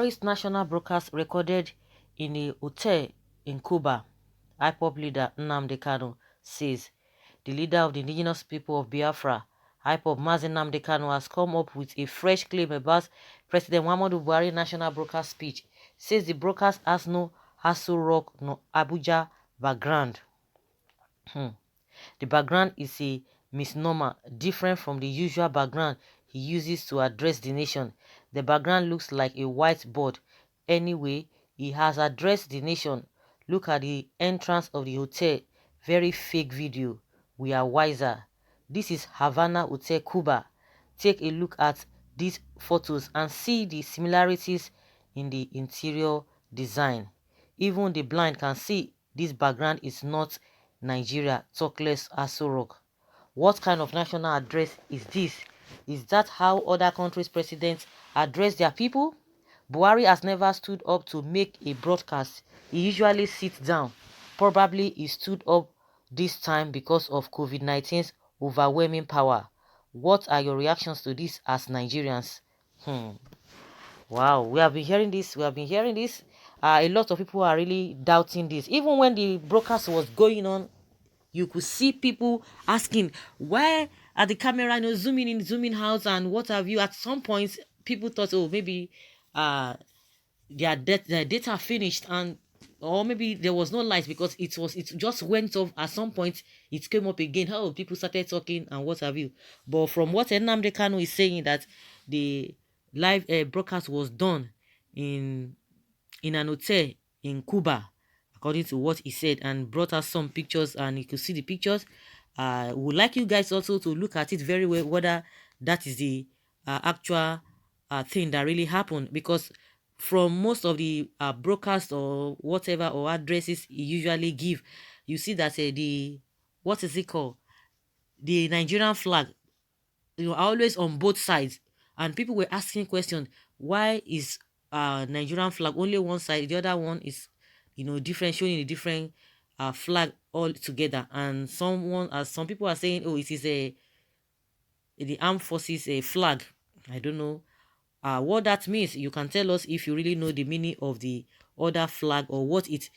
Buhari's national broadcast recorded in a hotel in Cuba. IPOB leader Nnamdi Kanu says the leader of the indigenous people of Biafra, IPOB Mazi Nnamdi Kanu, has come up with a fresh claim about President Muhammadu Buhari national broadcast speech. Says the broadcast has no Hassel Rock no Abuja background. The background is a misnomer, different from the usual background he uses to address the nation. The background looks like a whiteboard. Anyway, he has addressed the nation. Look at the entrance of the hotel. Very fake video. We are wiser. This is Havana Hotel, Cuba. Take a look at these photos and see the similarities in the interior design. Even the blind can see this background is not Nigeria, talk less Aso. What kind of national address is this? Is that how other countries' presidents address their people? Buhari has never stood up to make a broadcast. He usually sits down. Probably he stood up this time because of COVID-19's overwhelming power. What are your reactions to this as Nigerians? Wow, we have been hearing this. A lot of people are really doubting this. Even when the broadcast was going on, you could see people asking, why are the camera, zooming in, zooming out, and what have you. At some point, people thought, oh, maybe their data finished, and or maybe there was no light because it just went off. At some point, it came up again. How people started talking and what have you. But from what Nnamdi Kanu is saying, that the live broadcast was done in an hotel in Cuba, according to what he said, and brought us some pictures, and you could see the pictures. Would like you guys also to look at it very well, whether that is the actual thing that really happened, because from most of the broadcasts or whatever or addresses he usually give, you see that the, what is it called, the Nigerian flag, always on both sides, and people were asking questions, why is Nigerian flag only one side, the other one is different, showing a different flag all together. And some people are saying, oh, it is the armed forces a flag. I don't know what that means. You can tell us if you really know the meaning of the other flag or what it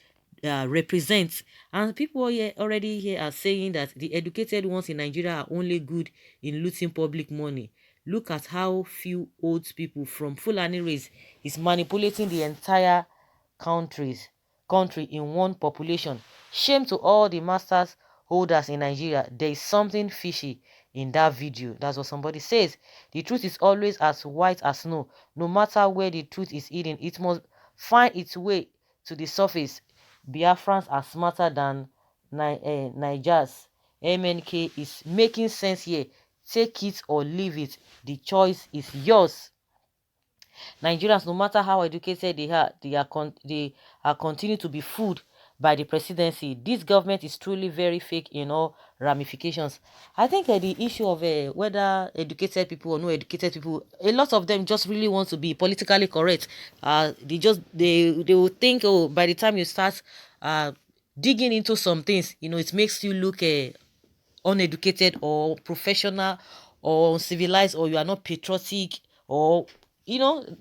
represents. And people here already here are saying that the educated ones in Nigeria are only good in looting public money. Look at how few old people from Fulani race is manipulating the entire country in one population. Shame to all the masters holders in Nigeria. There is something fishy in that video. That's what somebody says. The truth is always as white as snow. No matter where the truth is hidden, it must find its way to the surface. Biafrans are smarter than Nigers. MNK is making sense here. Take it or leave it. The choice is yours. Nigerians, no matter how educated they are continue to be fooled by the presidency. This government is truly very fake in all ramifications. I think the issue of whether educated people or no educated people, a lot of them just really want to be politically correct. They will think, oh, by the time you start digging into some things, it makes you look uneducated or professional or civilized, or you are not patriotic, or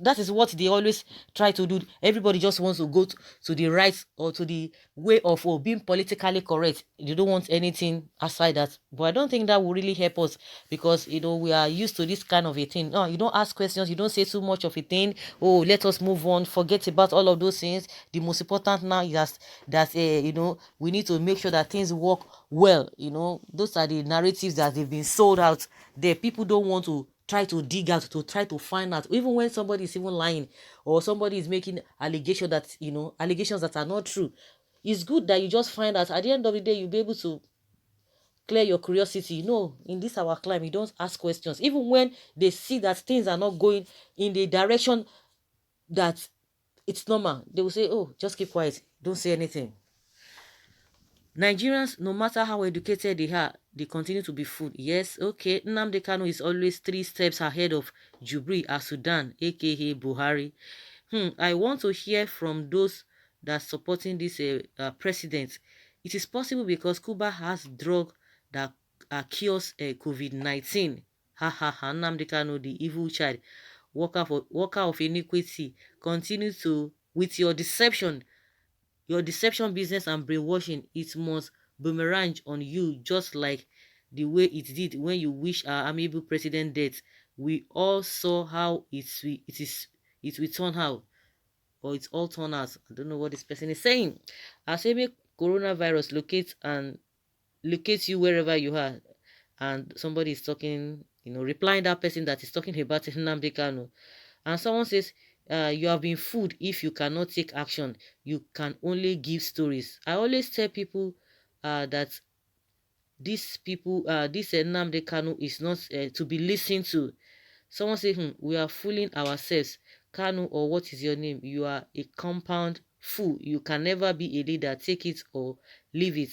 that is what they always try to do. Everybody just wants to go to the right or to the way of being politically correct. They don't want anything aside that. But I don't think that will really help us, because we are used to this kind of a thing. No, you don't ask questions, you don't say too much of a thing. Oh, let us move on, forget about all of those things. The most important now is that we need to make sure that things work well. Those are the narratives that they've been sold out there. People don't want to try to dig out, to try to find out, even when somebody is even lying or somebody is making allegations that are not true. It's good that you just find out. At the end of the day, you'll be able to clear your curiosity. In this our climate, you don't ask questions. Even when they see that things are not going in the direction that it's normal, they will say, oh, just keep quiet, don't say anything. Nigerians, no matter how educated they are, they continue to be fooled. Yes, okay, Nnamdi Kanu is always 3 steps ahead of Jubri Sudan, aka Buhari. I want to hear from those that supporting this president. It is possible because Cuba has drug that cures COVID-19. Ha ha ha, Nnamdi Kanu, the evil child. worker of iniquity, continue to with your deception business and brainwashing. It must boomerang on you, just like the way it did when you wish our amiable president death. We all saw how it will turn out, or it's all turned out. I don't know what this person is saying. As maybe coronavirus locates you wherever you are, and somebody is talking, replying that person that is talking about Nnamdi Kanu, and someone says, you have been fooled. If you cannot take action, you can only give stories. I always tell people that this Nnamdi Kanu is not to be listened to. Someone say, we are fooling ourselves. Kanu, or what is your name? You are a compound fool. You can never be a leader. Take it or leave it.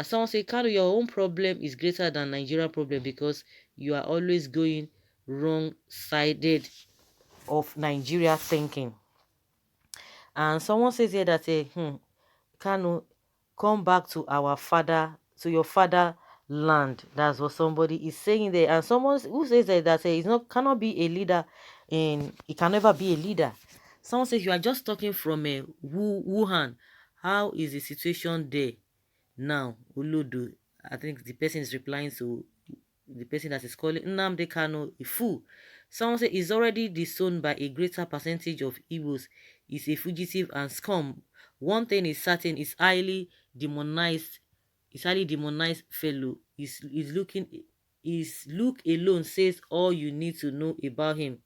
Someone say, Kanu, your own problem is greater than Nigerian problem, because you are always going wrong-sided of Nigeria thinking. And someone says here that, Kanu, come back to your father land. That's what somebody is saying there. And someone who says that he's not cannot be a leader, and he can never be a leader. Someone says you are just talking from Wuhan. How is the situation there now, Uludu? I think the person is replying to the person that is calling Nnamdi Kanu a fool. Someone say he's already disowned by a greater percentage of Igbos. He's a fugitive and scum. One thing is certain: is highly demonized. His highly demonized fellow. His look alone says all you need to know about him.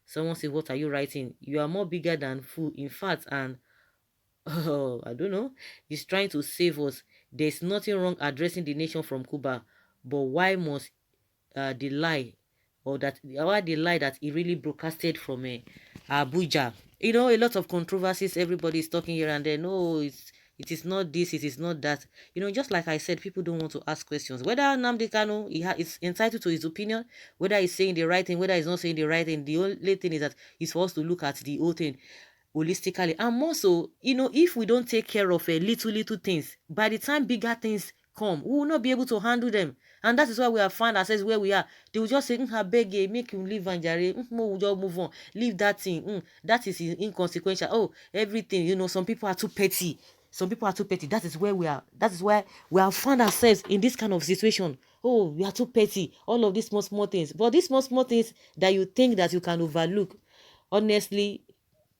Someone say, what are you writing? You are more bigger than fool. In fact, and oh, I don't know. He's trying to save us. There's nothing wrong addressing the nation from Cuba, but why must the lie, or that why the lie that he really broadcasted from Abuja? A lot of controversies. Everybody is talking here and there. No, it is not this, it is not that. Just like I said, people don't want to ask questions. Whether Nnamdi Kanu is entitled to his opinion, whether he's saying the right thing, whether he's not saying the right thing. The only thing is that he's supposed to look at the whole thing holistically. And more so, if we don't take care of little things, by the time bigger things come, we will not be able to handle them. And that is why we have found ourselves where we are. They will just say, beg you, make him leave and jare, we'll just move on, leave that thing, that is inconsequential. Oh, everything, some people are too petty. That is where we are. That is why we have found ourselves in this kind of situation. Oh, we are too petty. All of these small things. But these small things that you think that you can overlook, honestly,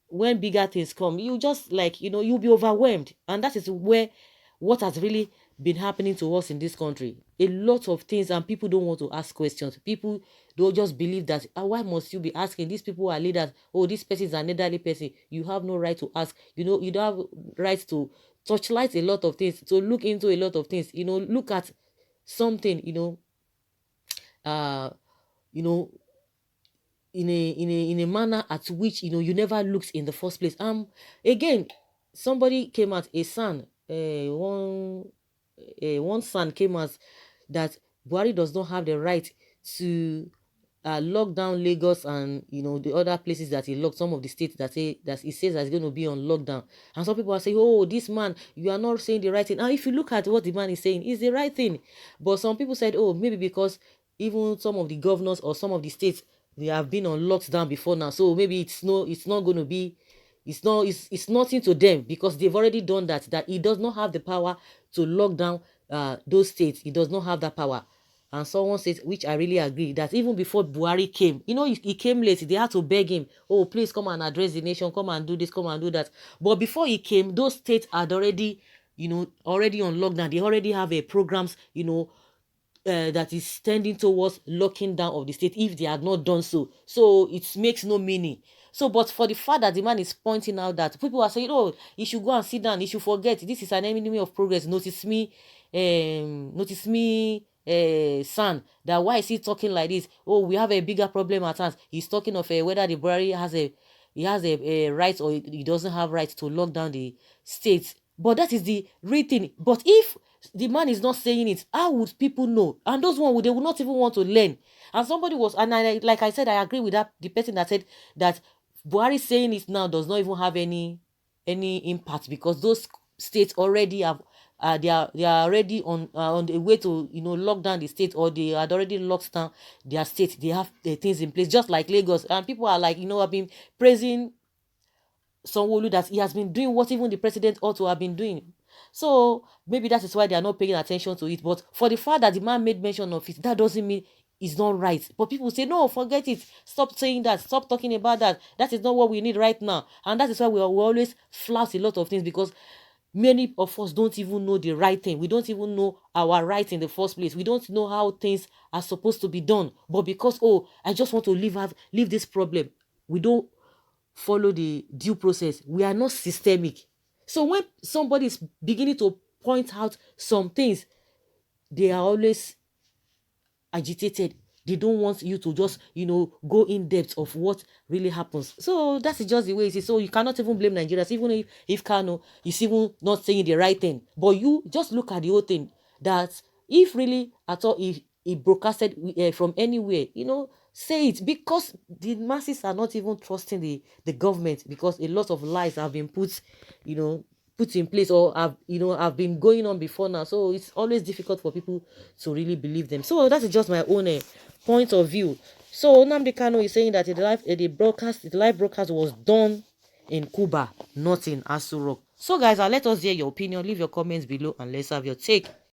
when bigger things come, you just you'll be overwhelmed. And that is what has really been happening to us in this country. A lot of things, and people don't want to ask questions. People don't just believe that, why must you be asking? These people are leaders. Oh, this person is an elderly person. You have no right to ask. You don't have right to touchlight a lot of things, to look into a lot of things. Look at something, uh you know in a manner at which you never looked in the first place. Again, somebody came out, a son, one son came out, that Buhari does not have the right to lock down Lagos and the other places that he locked, some of the states that he says is going to be on lockdown. And some people are saying, oh, this man, you are not saying the right thing. Now, if you look at what the man is saying, it's the right thing. But some people said, oh, maybe because even some of the governors or some of the states, they have been on lockdown before now, so maybe it's not going to be, it's nothing to them, because they've already done that he does not have the power to lock down those states. He does not have that power. And someone says, which I really agree, that even before Buhari came, he came late. They had to beg him, oh, please come and address the nation, come and do this, come and do that. But before he came, those states had already already on lockdown. They already have a programs that is tending towards locking down of the state if they had not done so. So it makes no meaning. So, but for the fact that the man is pointing out that people are saying, oh, he should go and sit down, he should forget, this is an enemy of progress, notice me, son, that why is he talking like this? Oh, we have a bigger problem at hand. He's talking of whether the Buhari has a right, or he doesn't have right to lock down the states. But that is the real thing. But if the man is not saying it, how would people know? And those ones, they would not even want to learn. And somebody was, and like I said, I agree with the person that said that Buhari saying it now does not even have any impact, because those states already have they are already on the way to lock down the state, or they had already locked down their state. They have things in place, just like Lagos, and people are like, have been praising Sanwo-Olu that he has been doing what even the president ought to have been doing. So maybe that is why they are not paying attention to it. But for the fact that the man made mention of it, that doesn't mean it's not right. But people say, no, forget it. Stop saying that. Stop talking about that. That is not what we need right now. And that is why we always flout a lot of things, because many of us don't even know the right thing. We don't even know our rights in the first place. We don't know how things are supposed to be done. But because, oh, I just want to leave this problem, we don't follow the due process. We are not systemic. So when somebody is beginning to point out some things, they are always agitated. They don't want you to just go in depth of what really happens. So that's just the way it is. So you cannot even blame Nigerians, even if Kano is even not saying the right thing. But you just look at the whole thing, that if really at all, if he broadcasted from anywhere, say it, because the masses are not even trusting the government, because a lot of lies have been put in place, or have been going on before now. So it's always difficult for people to really believe them. So that is just my own point of view. So Nnamdi Kanu is saying that the live broadcast was done in Cuba, not in Aso Rock. So guys, let us hear your opinion. Leave your comments below and let's have your take.